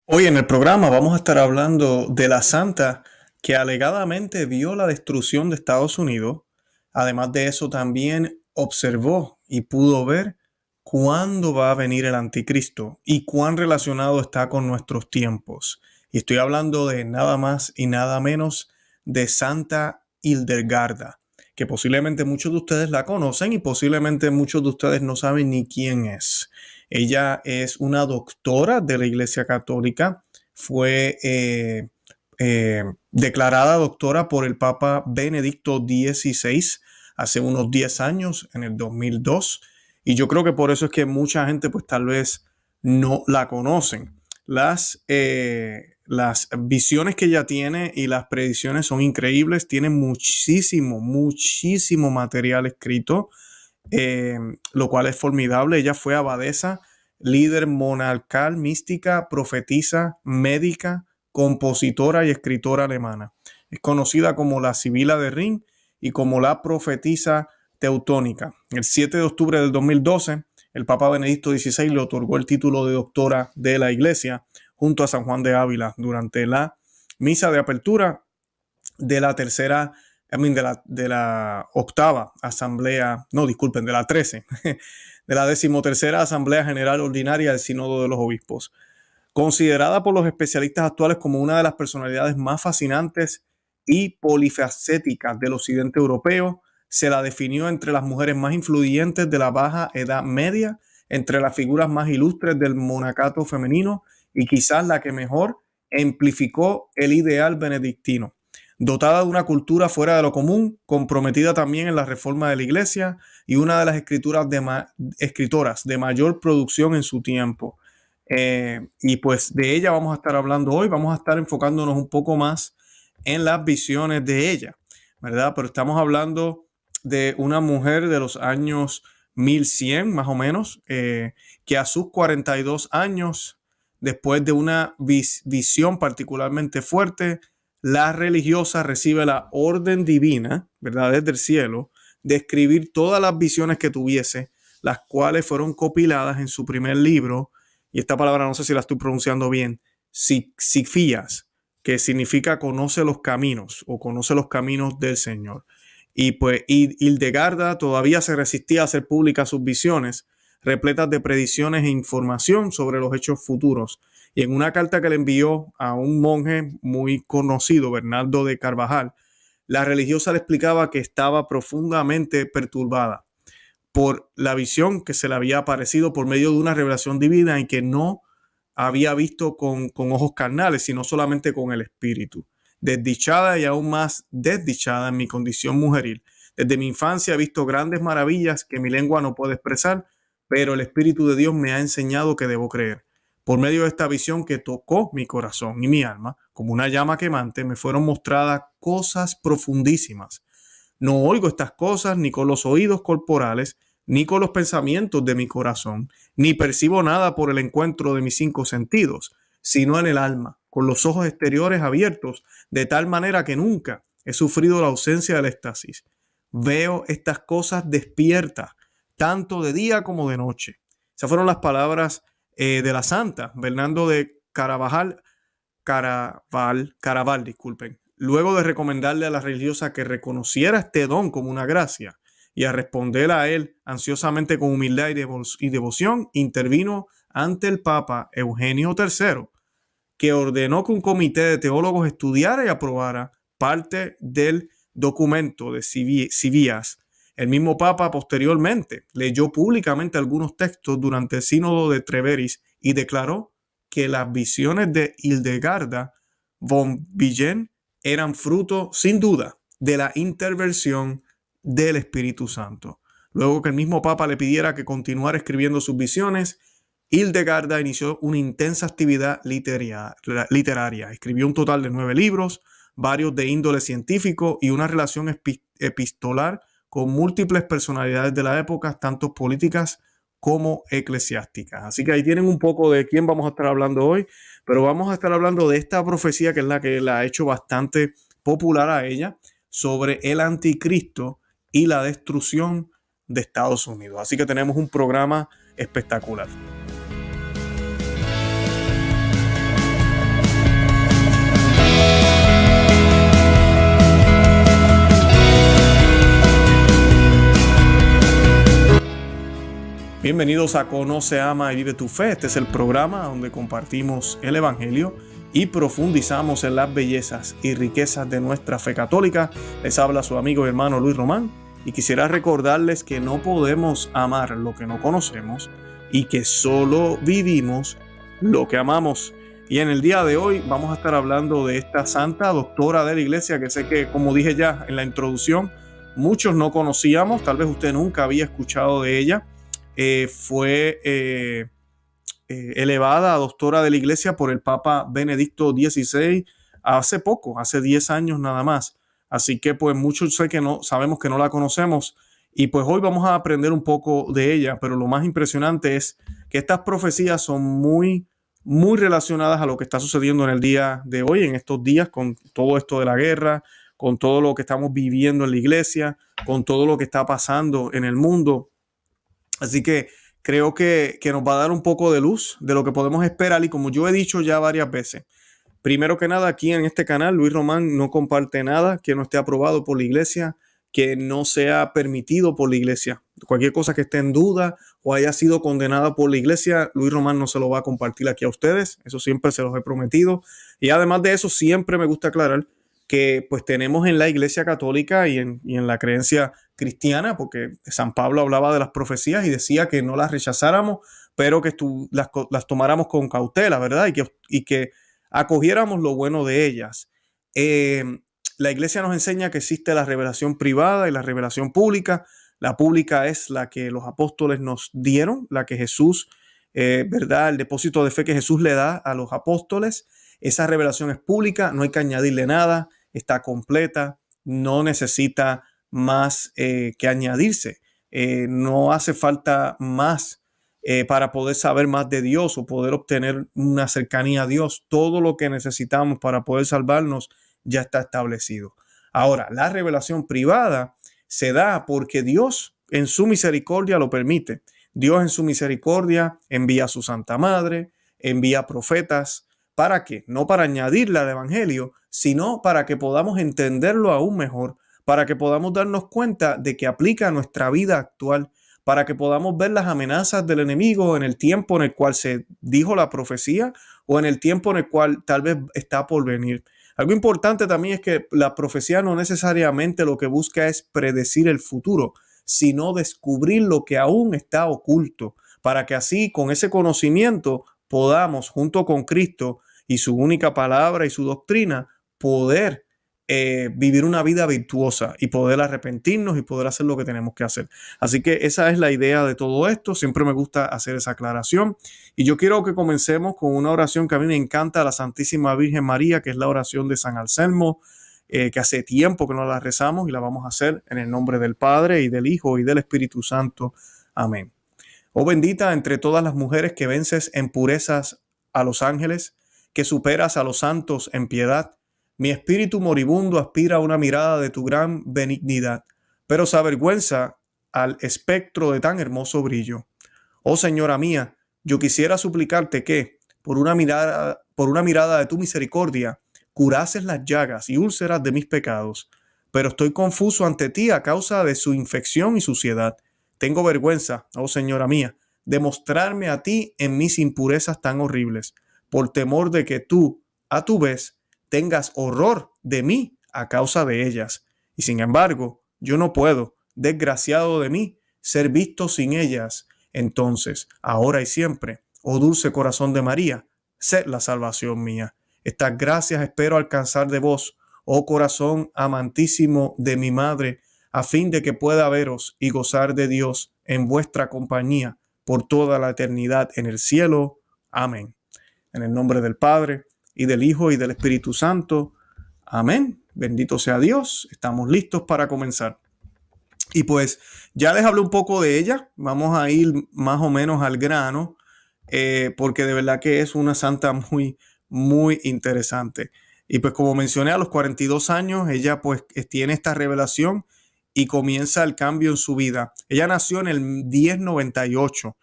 Hoy en el programa vamos a estar hablando de la santa que alegadamente vio la destrucción de Estados Unidos. Además de eso, también observó y pudo ver cuándo va a venir el anticristo y cuán relacionado está con nuestros tiempos. Y estoy hablando de nada más y nada menos de Santa Hildegarda, que posiblemente muchos de ustedes la conocen y posiblemente muchos de ustedes no saben ni quién es. Ella es una doctora de la Iglesia Católica. Fue declarada doctora por el Papa Benedicto XVI hace unos 10 años, en el 2002. Y yo creo que por eso es que mucha gente pues tal vez no la conocen. Las visiones que ella tiene y las predicciones son increíbles. Tiene muchísimo material escrito, lo cual es formidable. Ella fue abadesa, líder monarcal, mística, profetisa, médica, compositora y escritora alemana. Es conocida como la Sibila de Rin y como la profetisa teutónica. El 7 de octubre del 2012, el Papa Benedicto XVI le otorgó el título de doctora de la Iglesia junto a San Juan de Ávila durante la misa de apertura de la tercera, de la octava asamblea, no, disculpen, de la 13, de la 13ª Asamblea General Ordinaria del Sínodo de los Obispos. Considerada por los especialistas actuales como una de las personalidades más fascinantes y polifacéticas del occidente europeo, se la definió entre las mujeres más influyentes de la Baja Edad Media, entre las figuras más ilustres del monacato femenino y quizás la que mejor amplificó el ideal benedictino. Dotada de una cultura fuera de lo común, comprometida también en la reforma de la Iglesia y una de las escritoras de mayor producción en su tiempo. Y pues de ella vamos a estar hablando hoy. Vamos a estar enfocándonos un poco más en las visiones de ella, ¿verdad? Pero estamos hablando de una mujer de los años 1100 más o menos, que a sus 42 años, después de una visión particularmente fuerte, la religiosa recibe la orden divina, ¿verdad?, desde el cielo, de escribir todas las visiones que tuviese, las cuales fueron compiladas en su primer libro. Y esta palabra no sé si la estoy pronunciando bien, Sifías, que significa conoce los caminos o conoce los caminos del Señor. Y pues Hildegarda todavía se resistía a hacer públicas sus visiones, repletas de predicciones e información sobre los hechos futuros. Y en una carta que le envió a un monje muy conocido, Bernardo de Carvajal, la religiosa le explicaba que estaba profundamente perturbada por la visión que se le había aparecido por medio de una revelación divina y que no había visto con ojos carnales, sino solamente con el espíritu. Desdichada y aún más desdichada en mi condición mujeril. Desde mi infancia he visto grandes maravillas que mi lengua no puede expresar, pero el Espíritu de Dios me ha enseñado que debo creer. Por medio de esta visión que tocó mi corazón y mi alma, como una llama quemante, me fueron mostradas cosas profundísimas. No oigo estas cosas ni con los oídos corporales, ni con los pensamientos de mi corazón, ni percibo nada por el encuentro de mis 5 sentidos, sino en el alma, con los ojos exteriores abiertos, de tal manera que nunca he sufrido la ausencia del éxtasis. Veo estas cosas despiertas, tanto de día como de noche. Esas fueron las palabras de la santa Bernardo de Caraval, disculpen. Luego de recomendarle a la religiosa que reconociera este don como una gracia y a responder a él ansiosamente con humildad y devoción, intervino ante el Papa Eugenio III, que ordenó que un comité de teólogos estudiara y aprobara parte del documento de Sifías. El mismo Papa posteriormente leyó públicamente algunos textos durante el sínodo de Treveris y declaró que las visiones de Hildegarda von Bingen eran fruto, sin duda, de la intervención del Espíritu Santo. Luego que el mismo Papa le pidiera que continuara escribiendo sus visiones, Hildegarda inició una intensa actividad literaria. Escribió un total de 9 libros, varios de índole científico y una relación epistolar con múltiples personalidades de la época, tanto políticas como eclesiásticas. Así que ahí tienen un poco de quién vamos a estar hablando hoy, pero vamos a estar hablando de esta profecía que es la que la ha hecho bastante popular a ella, sobre el anticristo y la destrucción de Estados Unidos. Así que tenemos un programa espectacular. Bienvenidos a Conoce, Ama y Vive tu Fe. Este es el programa donde compartimos el Evangelio y profundizamos en las bellezas y riquezas de nuestra fe católica. Les habla su amigo y hermano Luis Román y quisiera recordarles que no podemos amar lo que no conocemos y que solo vivimos lo que amamos. Y en el día de hoy vamos a estar hablando de esta santa doctora de la iglesia que sé que, como dije ya en la introducción, muchos no conocíamos, tal vez usted nunca había escuchado de ella. Fue elevada a doctora de la iglesia por el Papa Benedicto XVI hace poco, hace 10 años nada más. Así que pues muchos sabemos que no la conocemos y pues hoy vamos a aprender un poco de ella, pero lo más impresionante es que estas profecías son muy relacionadas a lo que está sucediendo en el día de hoy, en estos días, con todo esto de la guerra, con todo lo que estamos viviendo en la iglesia, con todo lo que está pasando en el mundo. Así que creo que nos va a dar un poco de luz de lo que podemos esperar. Y como yo he dicho ya varias veces, primero que nada, aquí en este canal, Luis Román no comparte nada que no esté aprobado por la iglesia, que no sea permitido por la iglesia. Cualquier cosa que esté en duda o haya sido condenada por la iglesia, Luis Román no se lo va a compartir aquí a ustedes. Eso siempre se los he prometido. Y además de eso, siempre me gusta aclarar que pues tenemos en la iglesia católica y en la creencia cristiana, porque San Pablo hablaba de las profecías y decía que no las rechazáramos, pero que las tomáramos con cautela, ¿verdad? Y que acogiéramos lo bueno de ellas. La iglesia nos enseña que existe la revelación privada y la revelación pública. La pública es la que los apóstoles nos dieron, la que Jesús, ¿verdad? El depósito de fe que Jesús le da a los apóstoles. Esa revelación es pública, no hay que añadirle nada, está completa, no necesita más que añadirse. No hace falta más para poder saber más de Dios o poder obtener una cercanía a Dios. Todo lo que necesitamos para poder salvarnos ya está establecido. Ahora, la revelación privada se da porque Dios en su misericordia lo permite. Dios en su misericordia envía a su Santa Madre, envía profetas. ¿Para qué? No para añadirle al Evangelio, sino para que podamos entenderlo aún mejor, para que podamos darnos cuenta de que aplica a nuestra vida actual, para que podamos ver las amenazas del enemigo en el tiempo en el cual se dijo la profecía o en el tiempo en el cual tal vez está por venir. Algo importante también es que la profecía no necesariamente lo que busca es predecir el futuro, sino descubrir lo que aún está oculto, para que así con ese conocimiento podamos, junto con Cristo y su única palabra y su doctrina, poder vivir una vida virtuosa y poder arrepentirnos y poder hacer lo que tenemos que hacer. Así que esa es la idea de todo esto. Siempre me gusta hacer esa aclaración. Y yo quiero que comencemos con una oración que a mí me encanta, la Santísima Virgen María, que es la oración de San Anselmo, que hace tiempo que no la rezamos y la vamos a hacer en el nombre del Padre y del Hijo y del Espíritu Santo. Amén. Oh bendita entre todas las mujeres que vences en purezas a los ángeles, que superas a los santos en piedad. Mi espíritu moribundo aspira a una mirada de tu gran benignidad, pero se avergüenza al espectro de tan hermoso brillo. Oh Señora mía, yo quisiera suplicarte que, por una mirada de tu misericordia, curases las llagas y úlceras de mis pecados, pero estoy confuso ante ti a causa de su infección y suciedad. Tengo vergüenza, oh Señora mía, de mostrarme a ti en mis impurezas tan horribles, por temor de que tú, a tu vez, tengas horror de mí a causa de ellas. Y sin embargo, yo no puedo, desgraciado de mí, ser visto sin ellas. Entonces, ahora y siempre, oh dulce corazón de María, sed la salvación mía. Estas gracias espero alcanzar de vos, oh corazón amantísimo de mi madre, a fin de que pueda veros y gozar de Dios en vuestra compañía por toda la eternidad en el cielo. Amén. En el nombre del Padre, y del Hijo, y del Espíritu Santo. Amén. Bendito sea Dios. Estamos listos para comenzar. Y pues ya les hablé un poco de ella. Vamos a ir más o menos al grano, porque de verdad que es una santa muy, muy interesante. Y pues como mencioné, a los 42 años, ella pues tiene esta revelación y comienza el cambio en su vida. Ella nació en el 1098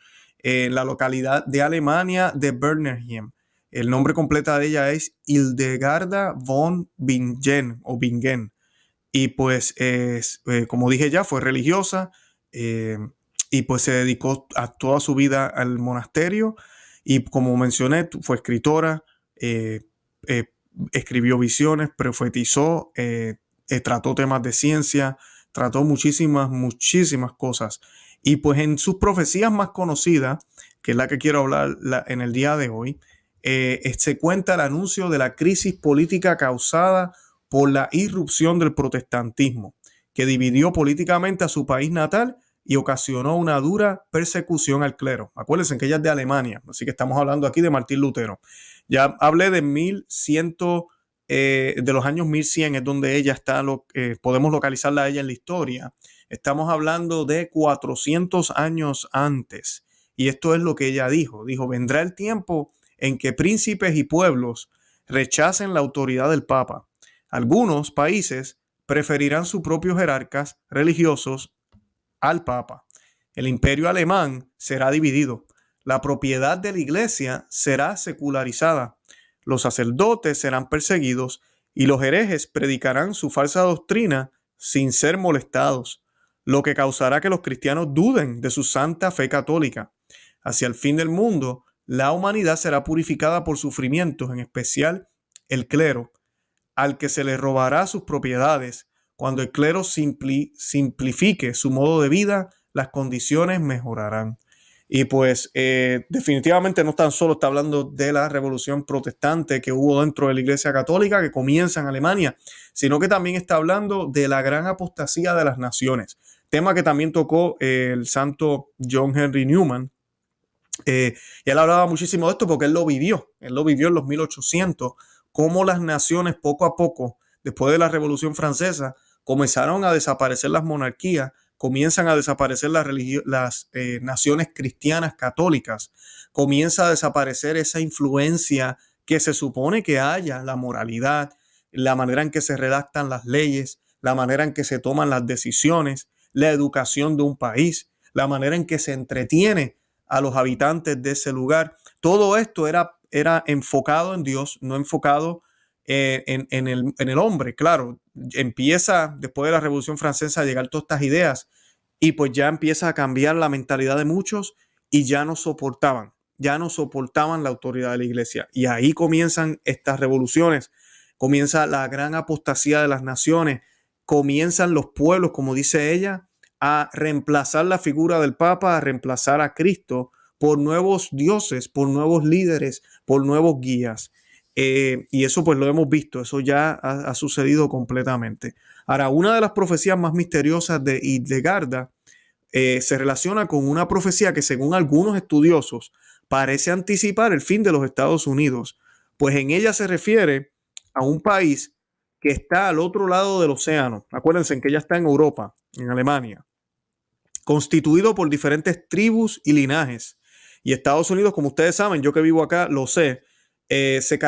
en la localidad de Alemania de Bernheim. El nombre completo de ella es Hildegarda von Bingen o Bingen. Y pues, como dije ya, fue religiosa y pues se dedicó a toda su vida al monasterio y como mencioné, fue escritora, eh, eh, escribió visiones, profetizó, trató temas de ciencia, trató muchísimas cosas. Y pues en sus profecías más conocidas, que es la que quiero hablar en el día de hoy, se cuenta el anuncio de la crisis política causada por la irrupción del protestantismo, que dividió políticamente a su país natal y ocasionó una dura persecución al clero. Acuérdense que ella es de Alemania, así que estamos hablando aquí de Martín Lutero. Ya hablé de 1100, de los años 1100 es donde ella está, podemos localizarla a ella en la historia. Estamos hablando de 400 años antes. Y esto es lo que ella dijo. Dijo, vendrá el tiempo en que príncipes y pueblos rechacen la autoridad del Papa. Algunos países preferirán sus propios jerarcas religiosos al Papa. El imperio alemán será dividido. La propiedad de la iglesia será secularizada. Los sacerdotes serán perseguidos y los herejes predicarán su falsa doctrina sin ser molestados, lo que causará que los cristianos duden de su santa fe católica. Hacia el fin del mundo, la humanidad será purificada por sufrimientos, en especial el clero, al que se le robará sus propiedades. Cuando el clero simplifique su modo de vida, las condiciones mejorarán. Y pues definitivamente no tan solo está hablando de la revolución protestante que hubo dentro de la Iglesia Católica, que comienza en Alemania, sino que también está hablando de la gran apostasía de las naciones, tema que también tocó el santo John Henry Newman. Y él hablaba muchísimo de esto porque él lo vivió en los 1800, cómo las naciones poco a poco, después de la Revolución Francesa, comenzaron a desaparecer las monarquías, comienzan a desaparecer las naciones cristianas católicas, comienza a desaparecer esa influencia que se supone que haya, la moralidad, la manera en que se redactan las leyes, la manera en que se toman las decisiones, la educación de un país, la manera en que se entretiene a los habitantes de ese lugar. Todo esto era enfocado en Dios, no enfocado en el hombre. Claro, empieza después de la Revolución Francesa a llegar todas estas ideas y pues ya empieza a cambiar la mentalidad de muchos y ya no soportaban la autoridad de la iglesia. Y ahí comienzan estas revoluciones, comienza la gran apostasía de las naciones, comienzan los pueblos, como dice ella, a reemplazar la figura del Papa, a reemplazar a Cristo por nuevos dioses, por nuevos líderes, por nuevos guías. Y eso pues lo hemos visto, eso ya ha sucedido completamente. Ahora, una de las profecías más misteriosas de Hildegarda se relaciona con una profecía que según algunos estudiosos parece anticipar el fin de los Estados Unidos, pues en ella se refiere a un país que está al otro lado del océano. Acuérdense que ella está en Europa, en Alemania, constituido por diferentes tribus y linajes. Y Estados Unidos, como ustedes saben, yo que vivo acá lo sé, se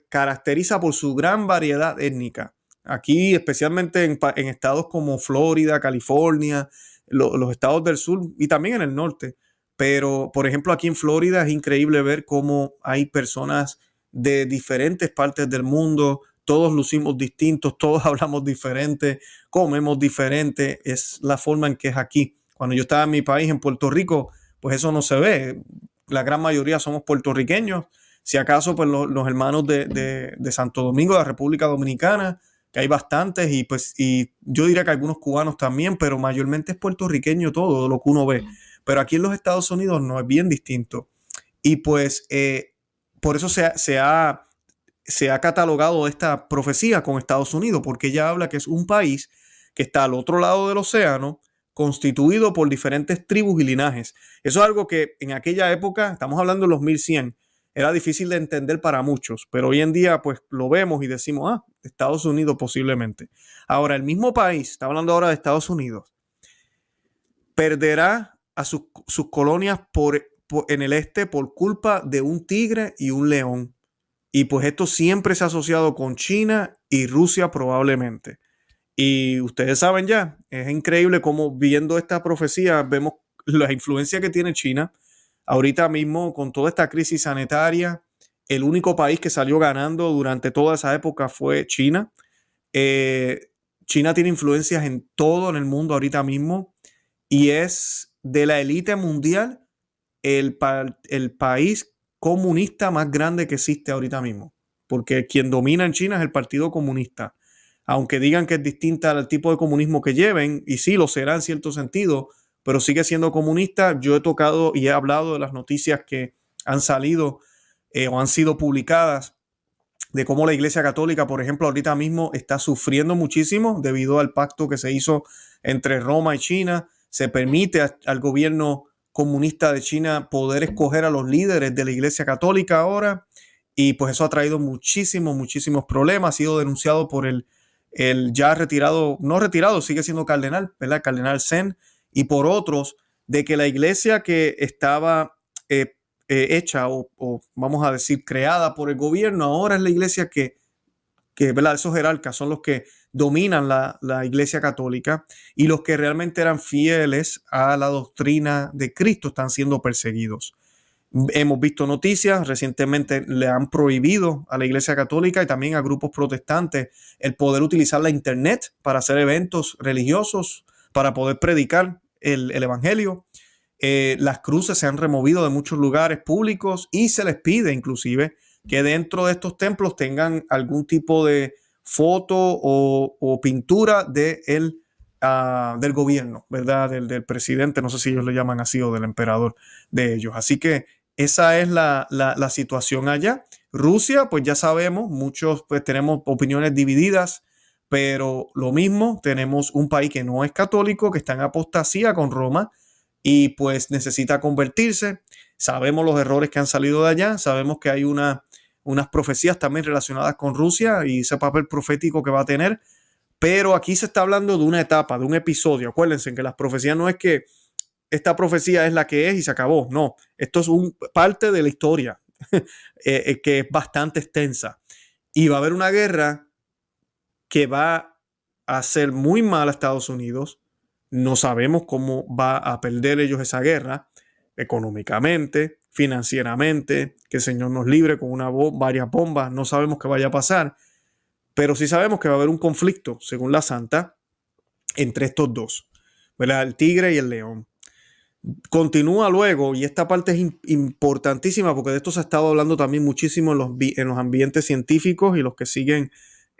caracteriza por su gran variedad étnica. Aquí, especialmente en estados como Florida, California, los estados del sur y también en el norte. Pero, por ejemplo, aquí en Florida es increíble ver cómo hay personas de diferentes partes del mundo. Todos lucimos distintos, todos hablamos diferente, comemos diferente. Es la forma en que es aquí. Cuando yo estaba en mi país, en Puerto Rico, pues eso no se ve. La gran mayoría somos puertorriqueños. Si acaso, pues los hermanos de Santo Domingo, de la República Dominicana, que hay bastantes, y yo diría que algunos cubanos también, pero mayormente es puertorriqueño todo lo que uno ve. Pero aquí en los Estados Unidos no, es bien distinto. Y pues por eso se ha catalogado esta profecía con Estados Unidos, porque ella habla que es un país que está al otro lado del océano, constituido por diferentes tribus y linajes. Eso es algo que en aquella época, estamos hablando de los 1100, era difícil de entender para muchos, pero hoy en día pues lo vemos y decimos, Estados Unidos posiblemente. Ahora, el mismo país, está hablando ahora de Estados Unidos, perderá a sus colonias en el este por culpa de un tigre y un león. Y pues esto siempre se ha asociado con China y Rusia probablemente. Y ustedes saben ya, es increíble cómo viendo esta profecía vemos la influencia que tiene China. Ahorita mismo con toda esta crisis sanitaria, el único país que salió ganando durante toda esa época fue China. China tiene influencias en todo en el mundo ahorita mismo y es de la élite mundial el país comunista más grande que existe ahorita mismo, porque quien domina en China es el Partido Comunista, aunque digan que es distinta al tipo de comunismo que lleven, y sí lo será en cierto sentido, pero sigue siendo comunista. Yo he tocado y he hablado de las noticias que han salido o han sido publicadas de cómo la Iglesia Católica, por ejemplo, ahorita mismo está sufriendo muchísimo debido al pacto que se hizo entre Roma y China. Se permite al gobierno comunista de China poder escoger a los líderes de la Iglesia Católica ahora, y pues eso ha traído muchísimos problemas. Ha sido denunciado por el ya retirado, no retirado, sigue siendo cardenal, ¿verdad? Cardenal Zen, y por otros, de que la iglesia que estaba hecha o vamos a decir creada por el gobierno, ahora es la iglesia que ¿verdad? Esos jerarcas son los que dominan la iglesia católica, y los que realmente eran fieles a la doctrina de Cristo están siendo perseguidos. Hemos visto noticias, recientemente le han prohibido a la Iglesia Católica y también a grupos protestantes el poder utilizar la internet para hacer eventos religiosos, para poder predicar el Evangelio. Las cruces se han removido de muchos lugares públicos y se les pide inclusive que dentro de estos templos tengan algún tipo de foto o pintura del gobierno, ¿verdad? Del presidente, no sé si ellos le llaman así, o del emperador de ellos. Así que esa es la situación allá. Rusia, pues ya sabemos, muchos pues tenemos opiniones divididas, pero lo mismo, tenemos un país que no es católico, que está en apostasía con Roma y pues necesita convertirse. Sabemos los errores que han salido de allá, sabemos que hay unas profecías también relacionadas con Rusia y ese papel profético que va a tener, pero aquí se está hablando de una etapa, de un episodio. Acuérdense que las profecías no es que esta profecía es la que es y se acabó. No, esto es parte de la historia que es bastante extensa. Y va a haber una guerra que va a hacer muy mal a Estados Unidos. No sabemos cómo va a perder ellos esa guerra, económicamente, financieramente, que el Señor nos libre con varias bombas. No sabemos qué vaya a pasar, pero sí sabemos que va a haber un conflicto, según la Santa, entre estos dos, ¿verdad? El tigre y el león. Continúa luego, y esta parte es importantísima porque de esto se ha estado hablando también muchísimo en los ambientes científicos y los que siguen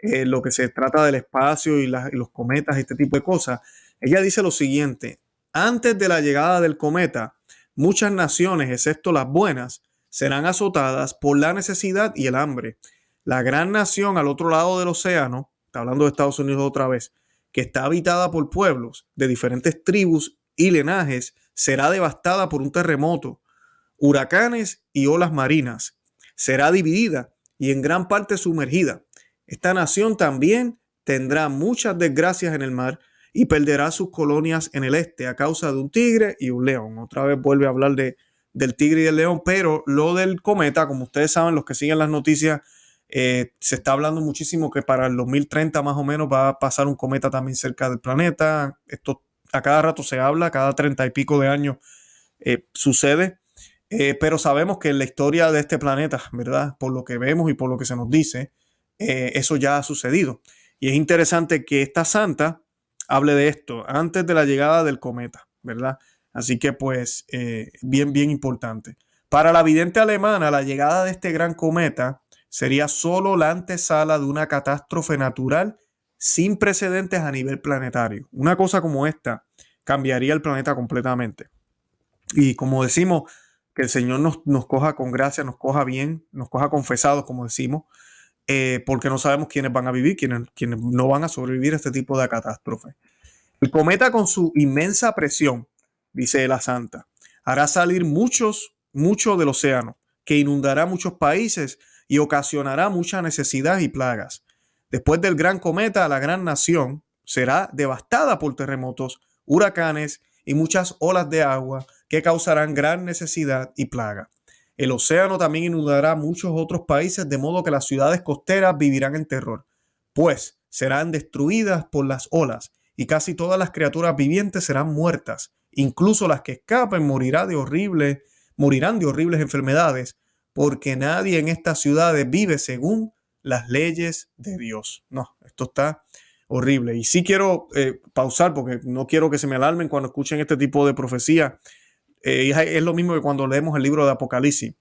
lo que se trata del espacio y los cometas y este tipo de cosas. Ella dice lo siguiente: antes de la llegada del cometa, muchas naciones, excepto las buenas, serán azotadas por la necesidad y el hambre. La gran nación al otro lado del océano, está hablando de Estados Unidos otra vez, que está habitada por pueblos de diferentes tribus y linajes, será devastada por un terremoto, huracanes y olas marinas. Será dividida y en gran parte sumergida. Esta nación también tendrá muchas desgracias en el mar y perderá sus colonias en el este a causa de un tigre y un león. Otra vez vuelve a hablar del tigre y del león, pero lo del cometa, como ustedes saben, los que siguen las noticias, se está hablando muchísimo que para el 2030 más o menos va a pasar un cometa también cerca del planeta. Esto a cada rato se habla, cada 30 y pico de años sucede, pero sabemos que en la historia de este planeta, ¿verdad? Por lo que vemos y por lo que se nos dice, eso ya ha sucedido. Y es interesante que esta santa hable de esto antes de la llegada del cometa, ¿verdad? Así que pues bien importante. Para la vidente alemana, la llegada de este gran cometa sería solo la antesala de una catástrofe natural sin precedentes a nivel planetario. Una cosa como esta cambiaría el planeta completamente. Y como decimos, que el Señor nos coja con gracia, nos coja bien, nos coja confesados, como decimos, porque no sabemos quiénes van a vivir, quiénes no van a sobrevivir a este tipo de catástrofe. El cometa, con su inmensa presión, dice la santa, hará salir mucho del océano, que inundará muchos países y ocasionará mucha necesidad y plagas. Después del gran cometa, la gran nación será devastada por terremotos, huracanes y muchas olas de agua que causarán gran necesidad y plaga. El océano también inundará muchos otros países, de modo que las ciudades costeras vivirán en terror, pues serán destruidas por las olas y casi todas las criaturas vivientes serán muertas. Incluso las que escapen morirán de horribles enfermedades, porque nadie en estas ciudades vive según las leyes de Dios. No, esto está horrible. Y sí quiero pausar porque no quiero que se me alarmen cuando escuchen este tipo de profecía. Es lo mismo que cuando leemos el libro de Apocalipsis.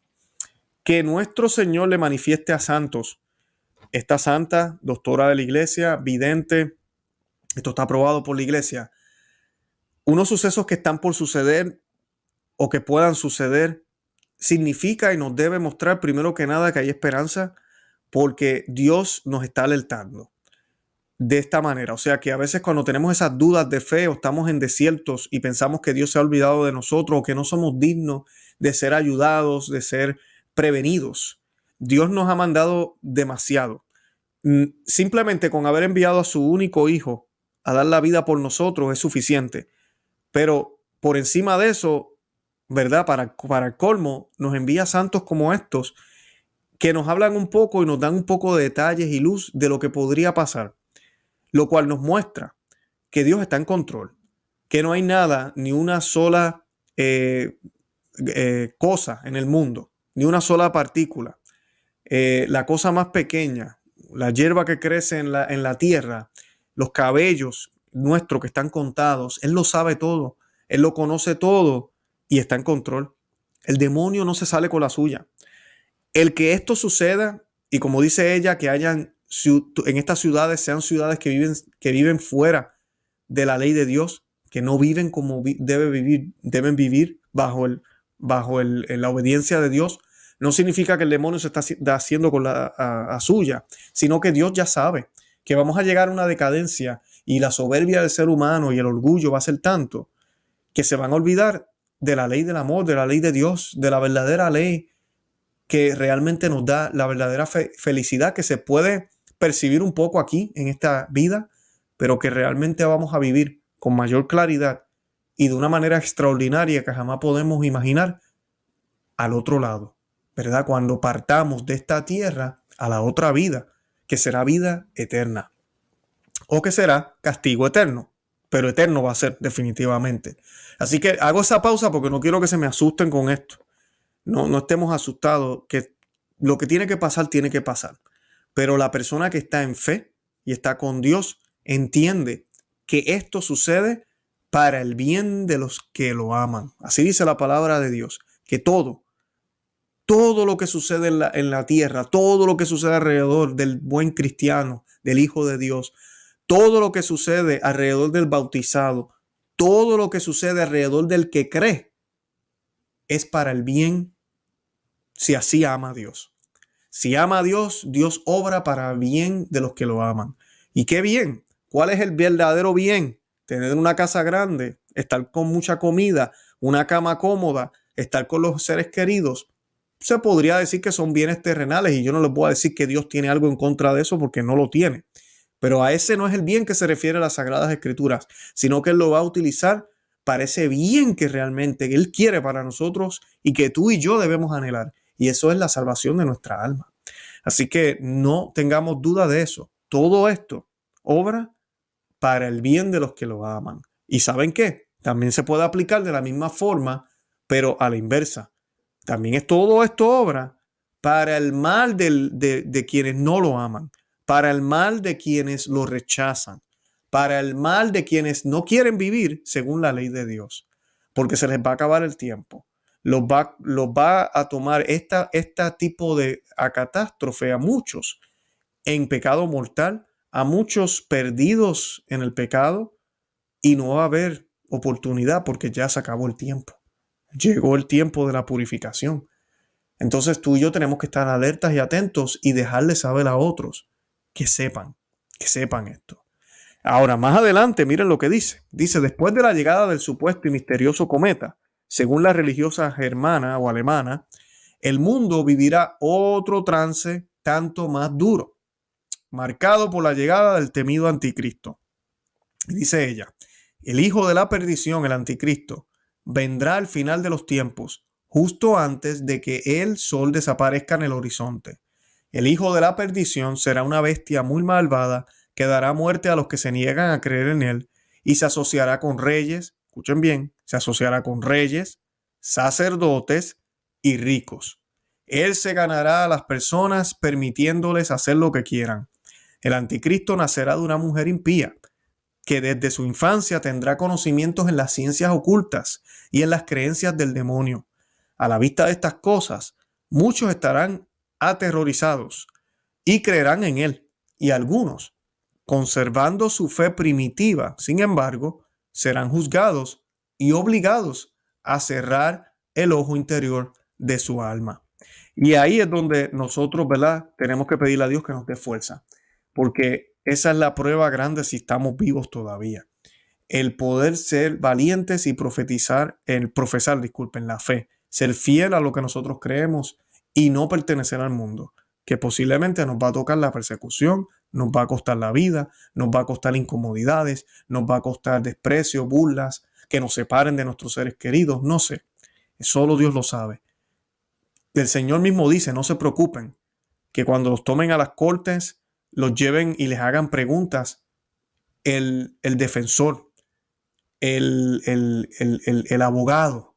Que nuestro Señor le manifieste a santos. Esta santa, doctora de la iglesia, vidente, esto está aprobado por la iglesia. Unos sucesos que están por suceder o que puedan suceder significa y nos debe mostrar primero que nada que hay esperanza porque Dios nos está alertando de esta manera. O sea que a veces cuando tenemos esas dudas de fe o estamos en desiertos y pensamos que Dios se ha olvidado de nosotros o que no somos dignos de ser ayudados, de ser prevenidos, Dios nos ha mandado demasiado. Simplemente con haber enviado a su único hijo a dar la vida por nosotros es suficiente. Pero por encima de eso, ¿verdad? Para el colmo, nos envía santos como estos que nos hablan un poco y nos dan un poco de detalles y luz de lo que podría pasar, lo cual nos muestra que Dios está en control, que no hay nada, ni una sola cosa en el mundo, ni una sola partícula. La cosa más pequeña, la hierba que crece en la tierra, los cabellos nuestros que están contados, Él lo sabe todo, Él lo conoce todo y está en control. El demonio no se sale con la suya. El que esto suceda, y como dice ella, que hayan en estas ciudades sean ciudades que viven fuera de la ley de Dios, que no viven como deben vivir bajo la obediencia de Dios, no significa que el demonio se está haciendo con la suya, sino que Dios ya sabe que vamos a llegar a una decadencia y la soberbia del ser humano y el orgullo va a ser tanto que se van a olvidar de la ley del amor, de la ley de Dios, de la verdadera ley que realmente nos da la verdadera felicidad que se puede percibir un poco aquí en esta vida, pero que realmente vamos a vivir con mayor claridad y de una manera extraordinaria que jamás podemos imaginar al otro lado, ¿verdad? Cuando partamos de esta tierra a la otra vida, que será vida eterna o que será castigo eterno, pero eterno va a ser definitivamente. Así que hago esa pausa porque no quiero que se me asusten con esto. No estemos asustados, que lo que tiene que pasar. Pero la persona que está en fe y está con Dios entiende que esto sucede para el bien de los que lo aman. Así dice la palabra de Dios, que todo lo que sucede en la tierra, todo lo que sucede alrededor del buen cristiano, del Hijo de Dios, todo lo que sucede alrededor del bautizado, todo lo que sucede alrededor del que cree, es para el bien si así ama a Dios. Si ama a Dios, Dios obra para bien de los que lo aman. ¿Y qué bien? ¿Cuál es el verdadero bien? Tener una casa grande, estar con mucha comida, una cama cómoda, estar con los seres queridos. Se podría decir que son bienes terrenales y yo no les voy a decir que Dios tiene algo en contra de eso porque no lo tiene. Pero a ese no es el bien que se refiere a las Sagradas Escrituras, sino que Él lo va a utilizar para ese bien que realmente Él quiere para nosotros y que tú y yo debemos anhelar. Y eso es la salvación de nuestra alma. Así que no tengamos duda de eso. Todo esto obra para el bien de los que lo aman. ¿Y saben qué? También se puede aplicar de la misma forma, pero a la inversa. También es todo esto obra para el mal de quienes no lo aman, para el mal de quienes lo rechazan, para el mal de quienes no quieren vivir según la ley de Dios, porque se les va a acabar el tiempo. Los va a tomar este tipo de catástrofe a muchos en pecado mortal, a muchos perdidos en el pecado, y no va a haber oportunidad porque ya se acabó el tiempo. Llegó el tiempo de la purificación. Entonces tú y yo tenemos que estar alertas y atentos y dejarles saber a otros que sepan esto. Ahora, más adelante, miren lo que dice. Dice, después de la llegada del supuesto y misterioso cometa, según la religiosa germana o alemana, el mundo vivirá otro trance tanto más duro, marcado por la llegada del temido anticristo. Y dice ella, el hijo de la perdición, el anticristo, vendrá al final de los tiempos, justo antes de que el sol desaparezca en el horizonte. El hijo de la perdición será una bestia muy malvada que dará muerte a los que se niegan a creer en él y se asociará con reyes, escuchen bien, se asociará con reyes, sacerdotes y ricos. Él se ganará a las personas permitiéndoles hacer lo que quieran. El anticristo nacerá de una mujer impía, que desde su infancia tendrá conocimientos en las ciencias ocultas y en las creencias del demonio. A la vista de estas cosas, muchos estarán aterrorizados y creerán en él, y algunos, conservando su fe primitiva, sin embargo, serán juzgados y obligados a cerrar el ojo interior de su alma. Y ahí es donde nosotros, ¿verdad?, tenemos que pedirle a Dios que nos dé fuerza, porque esa es la prueba grande si estamos vivos todavía. El poder ser valientes y profesar, disculpen, la fe, ser fiel a lo que nosotros creemos y no pertenecer al mundo, que posiblemente nos va a tocar la persecución, nos va a costar la vida, nos va a costar incomodidades, nos va a costar desprecio, burlas, que nos separen de nuestros seres queridos, no sé, solo Dios lo sabe. El Señor mismo dice, no se preocupen, que cuando los tomen a las cortes, los lleven y les hagan preguntas, el defensor, el abogado,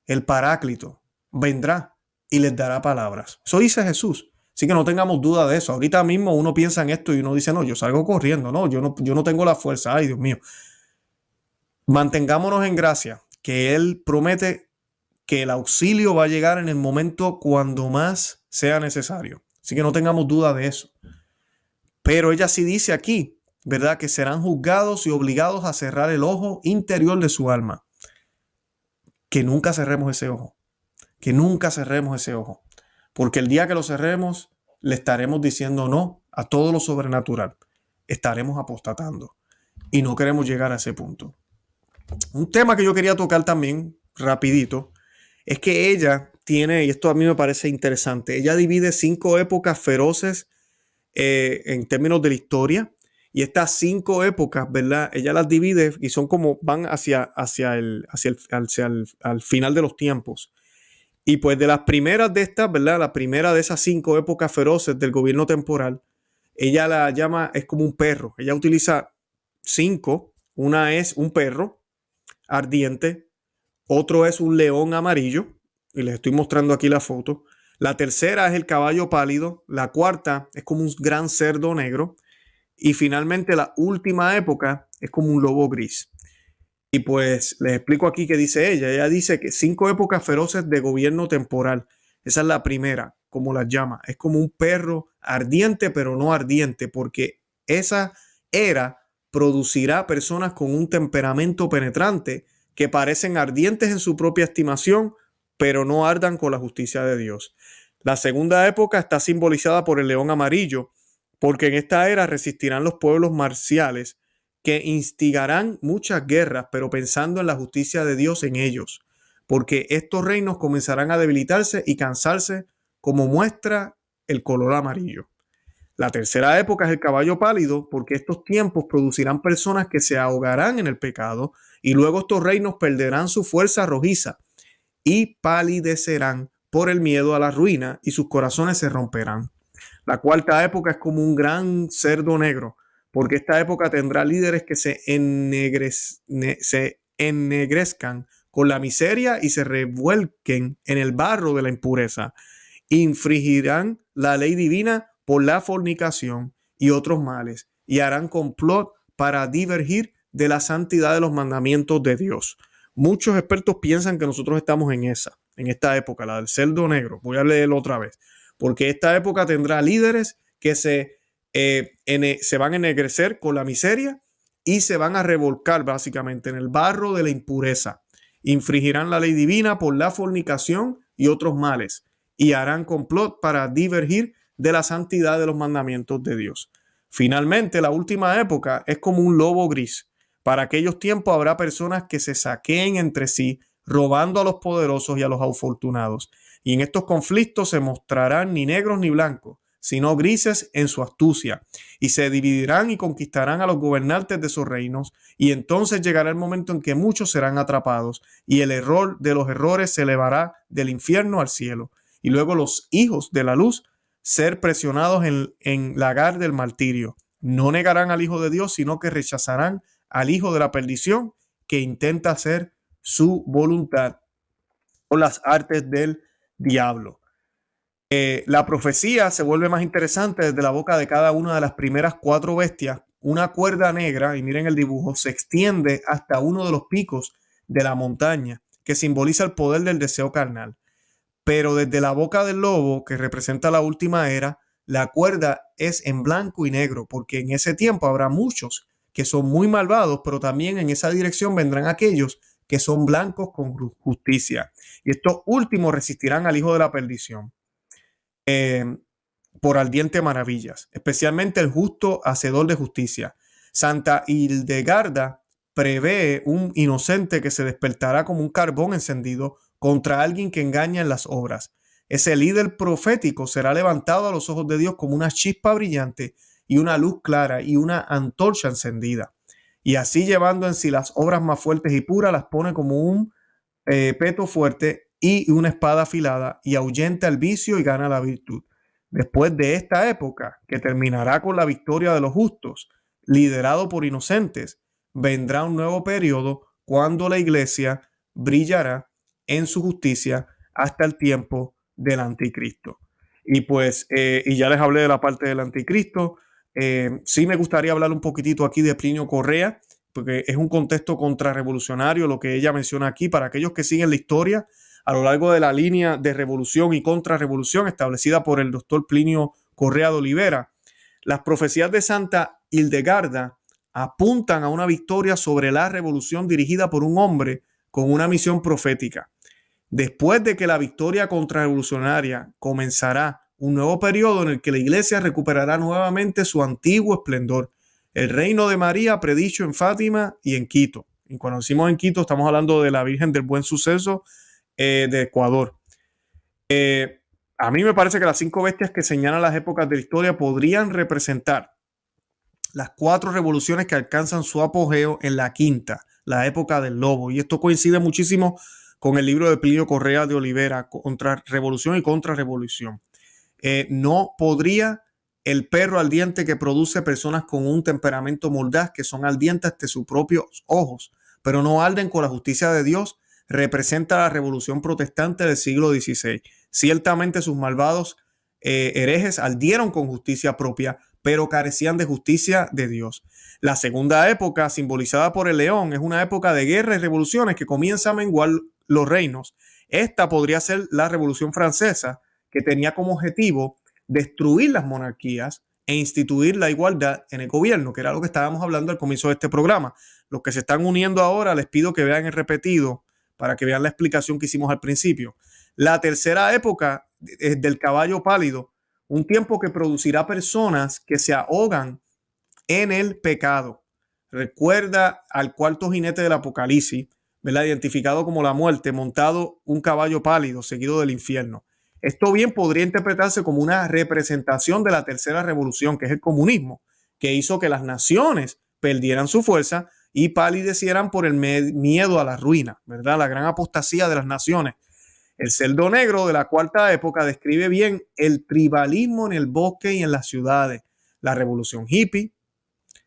el paráclito, vendrá y les dará palabras. Eso dice Jesús. Así que no tengamos duda de eso. Ahorita mismo uno piensa en esto y uno dice, no, yo salgo corriendo, no, yo no tengo la fuerza. Ay, Dios mío. Mantengámonos en gracia, que Él promete que el auxilio va a llegar en el momento cuando más sea necesario. Así que no tengamos duda de eso. Pero ella sí dice aquí, ¿verdad?, que serán juzgados y obligados a cerrar el ojo interior de su alma. Que nunca cerremos ese ojo. Que nunca cerremos ese ojo. Porque el día que lo cerremos, le estaremos diciendo no a todo lo sobrenatural. Estaremos apostatando. Y no queremos llegar a ese punto. Un tema que yo quería tocar también, rapidito, es que ella tiene, y esto a mí me parece interesante, ella divide 5 épocas feroces en términos de la historia. Y estas 5 épocas, ¿verdad?, ella las divide y son como van hacia el final de los tiempos. Y pues de las primeras de estas, ¿verdad?, la primera de esas 5 épocas feroces del gobierno temporal, ella la llama, es como un perro. Ella utiliza 5. Una es un perro ardiente, otro es un león amarillo, y les estoy mostrando aquí la foto. La tercera es el caballo pálido. La cuarta es como un gran cerdo negro. Y finalmente la última época es como un lobo gris. Y pues les explico aquí qué dice ella. Ella dice que 5 épocas feroces de gobierno temporal. Esa es la primera, como las llama. Es como un perro ardiente, pero no ardiente, porque esa era producirá personas con un temperamento penetrante que parecen ardientes en su propia estimación, pero no ardan con la justicia de Dios. La segunda época está simbolizada por el león amarillo, porque en esta era resistirán los pueblos marciales que instigarán muchas guerras, pero pensando en la justicia de Dios en ellos, porque estos reinos comenzarán a debilitarse y cansarse, como muestra el color amarillo. La tercera época es el caballo pálido, porque estos tiempos producirán personas que se ahogarán en el pecado, y luego estos reinos perderán su fuerza rojiza y palidecerán por el miedo a la ruina, y sus corazones se romperán. La cuarta época es como un gran cerdo negro, porque esta época tendrá líderes que se ennegrezcan con la miseria y se revuelquen en el barro de la impureza. Infringirán la ley divina por la fornicación y otros males, y harán complot para divergir de la santidad de los mandamientos de Dios. Muchos expertos piensan que nosotros estamos en esta época, la del cerdo negro. Voy a leerlo otra vez. Porque esta época tendrá líderes que se van a ennegrecer con la miseria y se van a revolcar básicamente en el barro de la impureza. Infringirán la ley divina por la fornicación y otros males, y harán complot para divergir de la santidad de los mandamientos de Dios. Finalmente, la última época es como un lobo gris. Para aquellos tiempos habrá personas que se saqueen entre sí, robando a los poderosos y a los afortunados. Y en estos conflictos se mostrarán ni negros ni blancos, sino grises en su astucia, y se dividirán y conquistarán a los gobernantes de sus reinos, y entonces llegará el momento en que muchos serán atrapados, y el error de los errores se elevará del infierno al cielo, y luego los hijos de la luz ser presionados en lagar del martirio. No negarán al Hijo de Dios, sino que rechazarán al hijo de la perdición, que intenta hacer su voluntad o las artes del diablo. La profecía se vuelve más interesante desde la boca de cada una de las primeras 4 bestias. Una cuerda negra, y miren el dibujo, se extiende hasta uno de los picos de la montaña, que simboliza el poder del deseo carnal. Pero desde la boca del lobo, que representa la última era, la cuerda es en blanco y negro, porque en ese tiempo habrá muchos que son muy malvados, pero también en esa dirección vendrán aquellos que son blancos con justicia. Y estos últimos resistirán al hijo de la perdición eh, por ardiente maravillas, especialmente el justo hacedor de justicia. Santa Hildegarda prevé un inocente que se despertará como un carbón encendido contra alguien que engaña en las obras. Ese líder profético será levantado a los ojos de Dios como una chispa brillante y una luz clara y una antorcha encendida. Y así llevando en sí las obras más fuertes y puras, las pone como un peto fuerte y una espada afilada y ahuyenta el vicio y gana la virtud. Después de esta época, que terminará con la victoria de los justos, liderado por inocentes, vendrá un nuevo periodo cuando la iglesia brillará en su justicia hasta el tiempo del anticristo. Y pues, y ya les hablé de la parte del anticristo. Sí me gustaría hablar un poquitito aquí de Plinio Correa, porque es un contexto contrarrevolucionario lo que ella menciona aquí para aquellos que siguen la historia a lo largo de la línea de revolución y contrarrevolución establecida por el doctor Plinio Correa de Olivera. Las profecías de Santa Hildegarda apuntan a una victoria sobre la revolución dirigida por un hombre con una misión profética. Después de que la victoria contrarrevolucionaria comenzará un nuevo periodo en el que la iglesia recuperará nuevamente su antiguo esplendor. El reino de María predicho en Fátima y en Quito. Y cuando decimos en Quito, estamos hablando de la Virgen del Buen Suceso de Ecuador. A mí me parece que las 5 bestias que señalan las épocas de la historia podrían representar las 4 revoluciones que alcanzan su apogeo en la quinta, la época del lobo. Y esto coincide muchísimo con el libro de Plinio Correa de Olivera, Contra Revolución y Contrarrevolución. No podría el perro ardiente que produce personas con un temperamento mordaz, que son ardientes ante sus propios ojos, pero no arden con la justicia de Dios, representa la revolución protestante del siglo XVI. Ciertamente sus malvados herejes ardieron con justicia propia, pero carecían de justicia de Dios. La segunda época, simbolizada por el león, es una época de guerra y revoluciones que comienza a menguar los reinos. Esta podría ser la Revolución Francesa, que tenía como objetivo destruir las monarquías e instituir la igualdad en el gobierno, que era lo que estábamos hablando al comienzo de este programa. Los que se están uniendo ahora, les pido que vean el repetido para que vean la explicación que hicimos al principio. La tercera época es del caballo pálido, un tiempo que producirá personas que se ahogan en el pecado. Recuerda al cuarto jinete del Apocalipsis, ¿verdad? Identificado como la muerte, montado un caballo pálido, seguido del infierno. Esto bien podría interpretarse como una representación de la tercera revolución, que es el comunismo, que hizo que las naciones perdieran su fuerza y palidecieran por el miedo a la ruina, ¿verdad? La gran apostasía de las naciones. El cerdo negro de la cuarta época describe bien el tribalismo en el bosque y en las ciudades, la revolución hippie.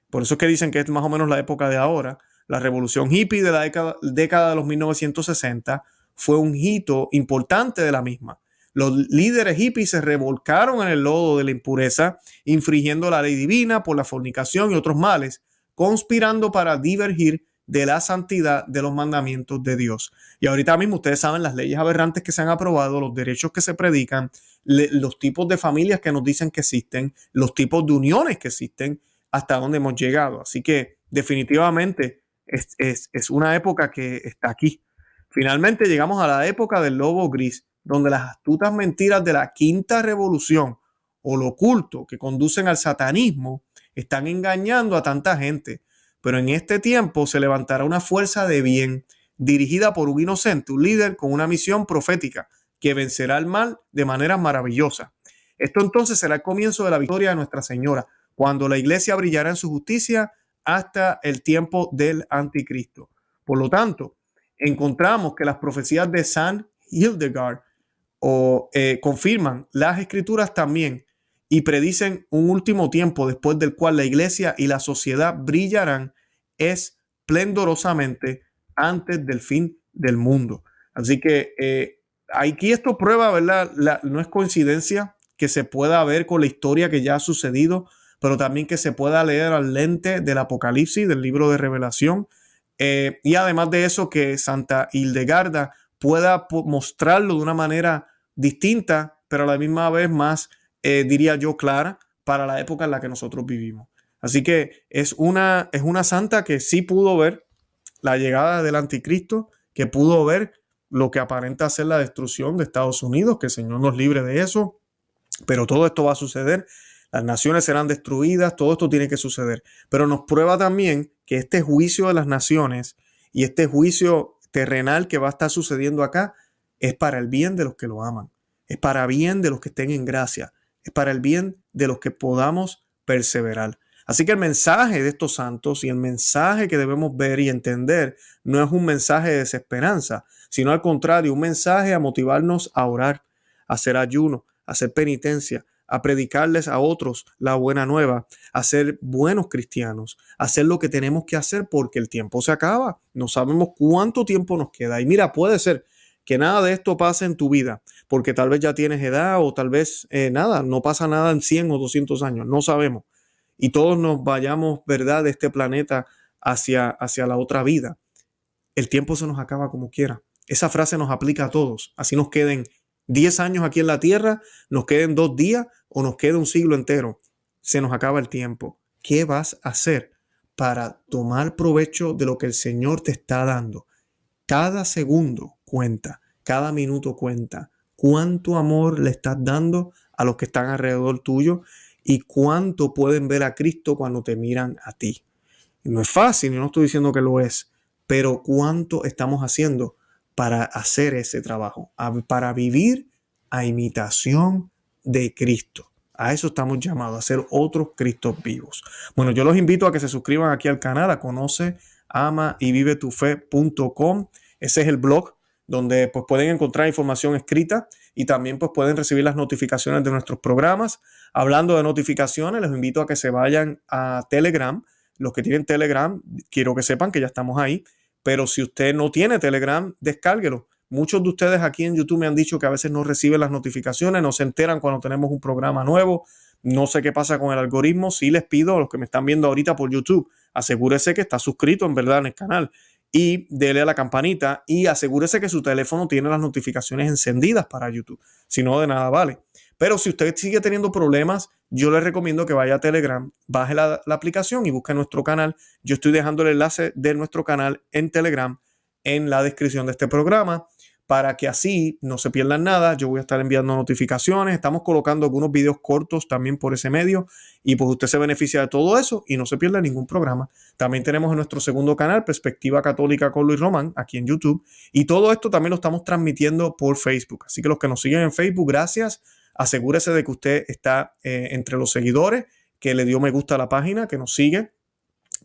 Por eso es que dicen que es más o menos la época de ahora. La revolución hippie de la década de los 1960 fue un hito importante de la misma. Los líderes hippies se revolcaron en el lodo de la impureza, infringiendo la ley divina por la fornicación y otros males, conspirando para divergir de la santidad de los mandamientos de Dios. Y ahorita mismo ustedes saben las leyes aberrantes que se han aprobado, los derechos que se predican, los tipos de familias que nos dicen que existen, los tipos de uniones que existen, hasta dónde hemos llegado. Así que definitivamente es una época que está aquí. Finalmente llegamos a la época del lobo gris, donde las astutas mentiras de la quinta revolución o lo oculto que conducen al satanismo están engañando a tanta gente. Pero en este tiempo se levantará una fuerza de bien dirigida por un inocente, un líder con una misión profética que vencerá el mal de manera maravillosa. Esto entonces será el comienzo de la victoria de Nuestra Señora, cuando la iglesia brillará en su justicia hasta el tiempo del anticristo. Por lo tanto, encontramos que las profecías de San Hildegard confirman las escrituras también y predicen un último tiempo después del cual la iglesia y la sociedad brillarán esplendorosamente antes del fin del mundo. Así que aquí esto prueba, ¿verdad? No es coincidencia que se pueda ver con la historia que ya ha sucedido, pero también que se pueda leer al lente del Apocalipsis, del libro de Revelación. Y además de eso, que Santa Hildegarda pueda mostrarlo de una manera distinta, pero a la misma vez más, diría yo, clara para la época en la que nosotros vivimos. Así que es una santa que sí pudo ver la llegada del anticristo, que pudo ver lo que aparenta ser la destrucción de Estados Unidos, que el Señor nos libre de eso, pero todo esto va a suceder, las naciones serán destruidas, todo esto tiene que suceder, pero nos prueba también que este juicio de las naciones y este juicio terrenal que va a estar sucediendo acá es para el bien de los que lo aman, es para bien de los que estén en gracia, es para el bien de los que podamos perseverar. Así que el mensaje de estos santos y el mensaje que debemos ver y entender no es un mensaje de desesperanza, sino al contrario, un mensaje a motivarnos a orar, a hacer ayuno, a hacer penitencia, a predicarles a otros la buena nueva, a ser buenos cristianos, a hacer lo que tenemos que hacer porque el tiempo se acaba. No sabemos cuánto tiempo nos queda. Y mira, puede ser que nada de esto pase en tu vida, porque tal vez ya tienes edad o tal vez nada, no pasa nada en 100 o 200 años, no sabemos. Y todos nos vayamos, ¿verdad?, de este planeta hacia la otra vida. El tiempo se nos acaba como quiera. Esa frase nos aplica a todos. Así nos queden 10 años aquí en la tierra, nos queden 2 días o nos quede un siglo entero. Se nos acaba el tiempo. ¿Qué vas a hacer para tomar provecho de lo que el Señor te está dando? Cada segundo cuenta, cada minuto cuenta. ¿Cuánto amor le estás dando a los que están alrededor tuyo? ¿Y cuánto pueden ver a Cristo cuando te miran a ti? No es fácil, yo no estoy diciendo que lo es, pero ¿cuánto estamos haciendo para hacer ese trabajo? Para vivir a imitación de Cristo. A eso estamos llamados, a ser otros Cristos vivos. Bueno, yo los invito a que se suscriban aquí al canal, a conoce, ama y vive tu fe.com. Ese es el blog donde pues pueden encontrar información escrita y también pues pueden recibir las notificaciones de nuestros programas. Hablando de notificaciones, les invito a que se vayan a Telegram. Los que tienen Telegram, quiero que sepan que ya estamos ahí, pero si usted no tiene Telegram, descárguelo. Muchos de ustedes aquí en YouTube me han dicho que a veces no reciben las notificaciones, no se enteran cuando tenemos un programa nuevo. No sé qué pasa con el algoritmo. Sí les pido a los que me están viendo ahorita por YouTube, asegúrese que está suscrito en verdad en el canal y dele a la campanita y asegúrese que su teléfono tiene las notificaciones encendidas para YouTube. Si no, de nada vale. Pero si usted sigue teniendo problemas, yo le recomiendo que vaya a Telegram, baje la aplicación y busque nuestro canal. Yo estoy dejando el enlace de nuestro canal en Telegram en la descripción de este programa para que así no se pierdan nada. Yo voy a estar enviando notificaciones. Estamos colocando algunos videos cortos también por ese medio y pues usted se beneficia de todo eso y no se pierde ningún programa. También tenemos en nuestro segundo canal, Perspectiva Católica con Luis Román, aquí en YouTube. Y todo esto también lo estamos transmitiendo por Facebook. Así que los que nos siguen en Facebook, gracias. Asegúrese de que usted está entre los seguidores, que le dio me gusta a la página, que nos sigue.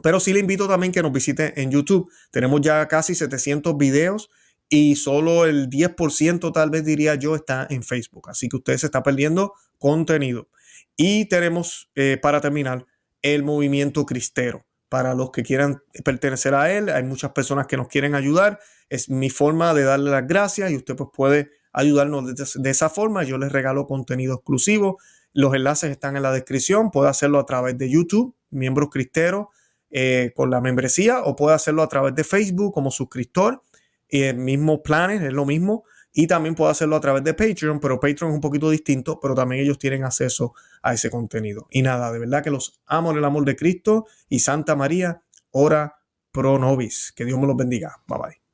Pero sí le invito también que nos visite en YouTube. Tenemos ya casi 700 videos y solo el 10% tal vez diría yo está en Facebook. Así que usted se está perdiendo contenido. Y tenemos para terminar el movimiento cristero. Para los que quieran pertenecer a él, hay muchas personas que nos quieren ayudar. Es mi forma de darle las gracias y usted pues puede ayudarnos de esa forma. Yo les regalo contenido exclusivo. Los enlaces están en la descripción. Puede hacerlo a través de YouTube, Miembros Cristeros, con la membresía, o puede hacerlo a través de Facebook como suscriptor. El mismo planes, es lo mismo. Y también puede hacerlo a través de Patreon, pero Patreon es un poquito distinto, pero también ellos tienen acceso a ese contenido. Y nada, de verdad que los amo en el amor de Cristo y Santa María, ora pro nobis. Que Dios me los bendiga. Bye bye.